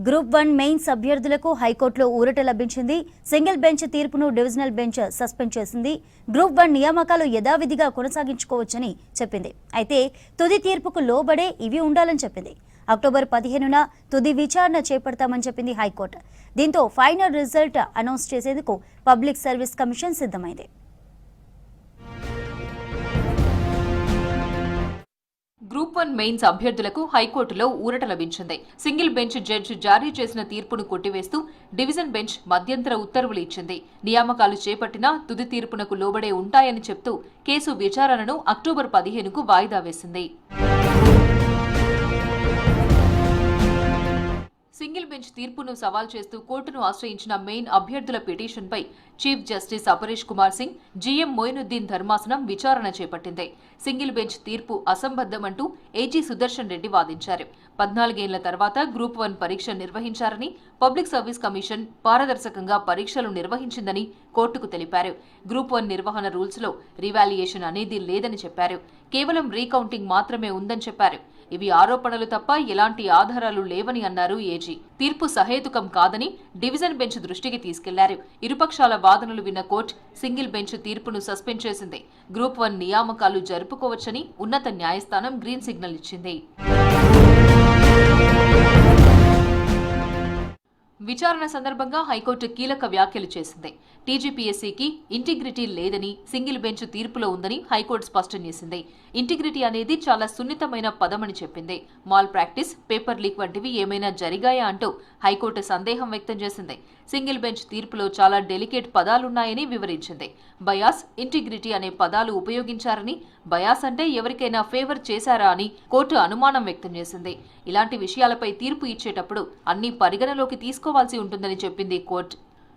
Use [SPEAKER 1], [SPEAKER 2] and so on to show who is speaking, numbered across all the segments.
[SPEAKER 1] Group 1 mains అభ్యర్థులకు హైకోర్టులో ఊరట లభించింది. సింగిల్ బెంచ్ తీర్పును డివిజనల్ బెంచ్ సస్పెండ్ చేసింది. గ్రూప్ 1 నియామకాలు యథావిధిగా కొనసాగించుకోవచ్చని చెప్పింది. అయితే తుది తీర్పుకు లోబడే ఇవి ఉండాలని చెప్పింది. అక్టోబర్ 15న తుది విచారణ చేపడతామని చెప్పింది హైకోర్టు. దీంతో ఫైనల్ రిజల్ట్ అనౌన్స్ చేసేందుకు పబ్లిక్ సర్వీస్ కమిషన్ సిద్ధమైంది.
[SPEAKER 2] గ్రూప్ 1 మెయిన్స్ అభ్యర్థులకు హైకోర్టులో ఊరట లభించింది. సింగిల్ బెంచ్ జడ్జి జారీ చేసిన తీర్పును కొట్టివేస్తూ డివిజన్ బెంచ్ మధ్యంతర ఉత్తర్వులు ఇచ్చింది. నియామకాలు చేపట్టినా తుది తీర్పునకు లోబడే ఉంటాయని చెప్తూ కేసు విచారణను అక్టోబర్ 15కు వాయిదా వేసింది. సింగిల్ బెంచ్ తీర్పును సవాల్ చేస్తూ కోర్టును ఆశ్రయించిన మెయిన్ అభ్యర్థుల పిటిషన్పై chief justice Aparesh Kumar Singh, GM Moinuddin ధర్మాసనం విచారణ చేపట్టింది. సింగిల్ బెంచ్ తీర్పు అసంబద్ధమంటూ ఏజీ సుదర్శన్ రెడ్డి వాదించారు. 14 ఏళ్ల తర్వాత గ్రూప్ 1 పరీక్ష నిర్వహించారని, పబ్లిక్ సర్వీస్ కమిషన్ పారదర్శకంగా పరీక్షలు నిర్వహించిందని కోర్టుకు తెలిపారు. గ్రూప్ 1 నిర్వహణ రూల్స్ లో రివాల్యుయేషన్ అనేది లేదని చెప్పారు. కేవలం రీకౌంటింగ్ మాత్రమే ఉందని చెప్పారు. ఇవి ఆరోపణలు తప్ప ఎలాంటి ఆధారాలు లేవని అన్నారు ఏజీ. తీర్పు సహేతుకం కాదని డివిజన్ బెంచ్ దృష్టికి తీసుకెళ్లారు. ఇరుపక్షాల వాదనలు విన్న కోర్టు సింగిల్ బెంచ్ తీర్పును సస్పెండ్ చేసింది. గ్రూప్ 1 నియామకాలు జరుపుకోవచ్చని ఉన్నత న్యాయస్థానం గ్రీన్ సిగ్నల్ ఇచ్చింది. విచారణ సందర్భంగా హైకోర్టు కీలక వ్యాఖ్యలు చేసింది. టీజీపీఎస్సీకి ఇంటిగ్రిటీ లేదని సింగిల్ బెంచ్ తీర్పులో ఉందని హైకోర్టు స్పష్టం చేసింది. ఇంటిగ్రిటీ అనేది చాలా సున్నితమైన పదమని చెప్పింది. మాల్ ప్రాక్టీస్, పేపర్ లీక్ వంటివి ఏమైనా జరిగాయా అంటూ హైకోర్టు సందేహం వ్యక్తం చేసింది. సింగిల్ బెంచ్ తీర్పులో చాలా డెలికేట్ పదాలున్నాయని వివరించింది. బయాస్, ఇంటిగ్రిటీ అనే పదాలు ఉపయోగించారని, బయాస్ అంటే ఎవరికైనా ఫేవర్ చేశారా అని కోర్టు అనుమానం వ్యక్తం చేసింది. ఇలాంటి విషయాలపై తీర్పు ఇచ్చేటప్పుడు అన్ని పరిగణలోకి తీసుకోవాల్సి ఉంటుందని చెప్పింది కోర్టు.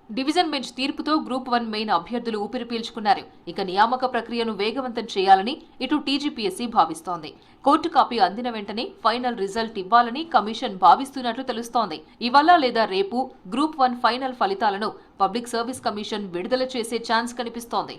[SPEAKER 2] డివిజన్ బెంచ్ తీర్పుతో గ్రూప్ 1 మెయిన్ అభ్యర్థులు ఊపిరి పీల్చుకున్నారు. ఇక నియామక ప్రక్రియను వేగవంతం చేయాలని ఇటు టీజీపీఎస్సీ భావిస్తోంది. కోర్టు కాపీ అందిన వెంటనే ఫైనల్ రిజల్ట్ ఇవ్వాలని కమిషన్ భావిస్తున్నట్లు తెలుస్తోంది. ఇవాళ లేదా రేపు గ్రూప్ 1 ఫైనల్ ఫలితాలను పబ్లిక్ సర్వీస్ కమిషన్ విడుదల చేసే ఛాన్స్ కనిపిస్తోంది.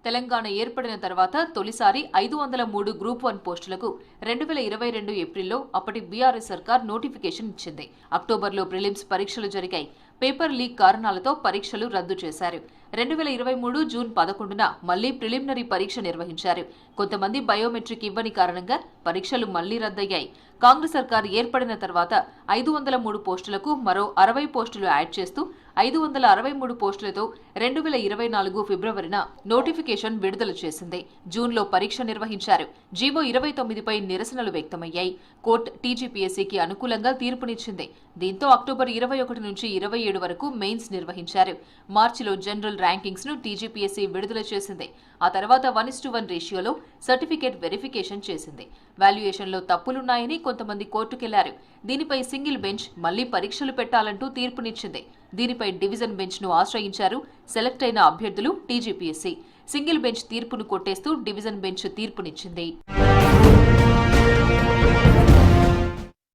[SPEAKER 2] తెలంగాణ ఏర్పడిన తర్వాత తొలిసారి 503 గ్రూప్ 1 పోస్టులకు 2022 ఏప్రిల్లో అప్పటి బీఆర్ఎస్ సర్కార్ నోటిఫికేషన్ ఇచ్చింది. అక్టోబర్లో ప్రిలిమ్స్ పరీక్షలు జరిగాయి. పేపర్ లీక్ కారణాలతో పరీక్షలు రద్దు చేశారు. 2023 జూన్ 11న మళ్లీ ప్రిలిమినరీ పరీక్ష నిర్వహించారు. కొంతమంది బయోమెట్రిక్ ఇవ్వని కారణంగా పరీక్షలు మళ్లీ రద్దయ్యాయి. కాంగ్రెస్ సర్కార్ ఏర్పడిన తర్వాత 503 పోస్టులకు మరో 60 పోస్టులు యాడ్ చేస్తూ 563 పోస్టులతో 2024 ఫిబ్రవరిన నోటిఫికేషన్ విడుదల చేసింది. జూన్లో పరీక్ష నిర్వహించారు. జీవో 29పై నిరసనలు వ్యక్తమయ్యాయి. కోర్టు టీజీపీఎస్సీకి అనుకూలంగా తీర్పునిచ్చింది. దీంతో అక్టోబర్ 21 నుంచి 27 వరకు మెయిన్స్ నిర్వహించారు. మార్చిలో జనరల్ ర్యాంకింగ్స్ ను టీజీపీఎస్సీ విడుదల చేసింది. ఆ తర్వాత 1:1 రేషియోలో సర్టిఫికేట్ వెరిఫికేషన్ చేసింది. వాల్యుయేషన్లో తప్పులున్నాయని కొంతమంది కోర్టుకెళ్లారు. దీనిపై సింగిల్ బెంచ్ మళ్లీ పరీక్షలు పెట్టాలంటూ తీర్పునిచ్చింది. దీనిపై డివిజన్ బెంచ్ ను ఆశ్రయించారు సెలెక్ట్ అయిన అభ్యర్థులు టీజీపీఎస్సీ. సింగిల్ బెంచ్ తీర్పును కొట్టేస్తూ డివిజన్ బెంచ్ తీర్పునిచ్చింది.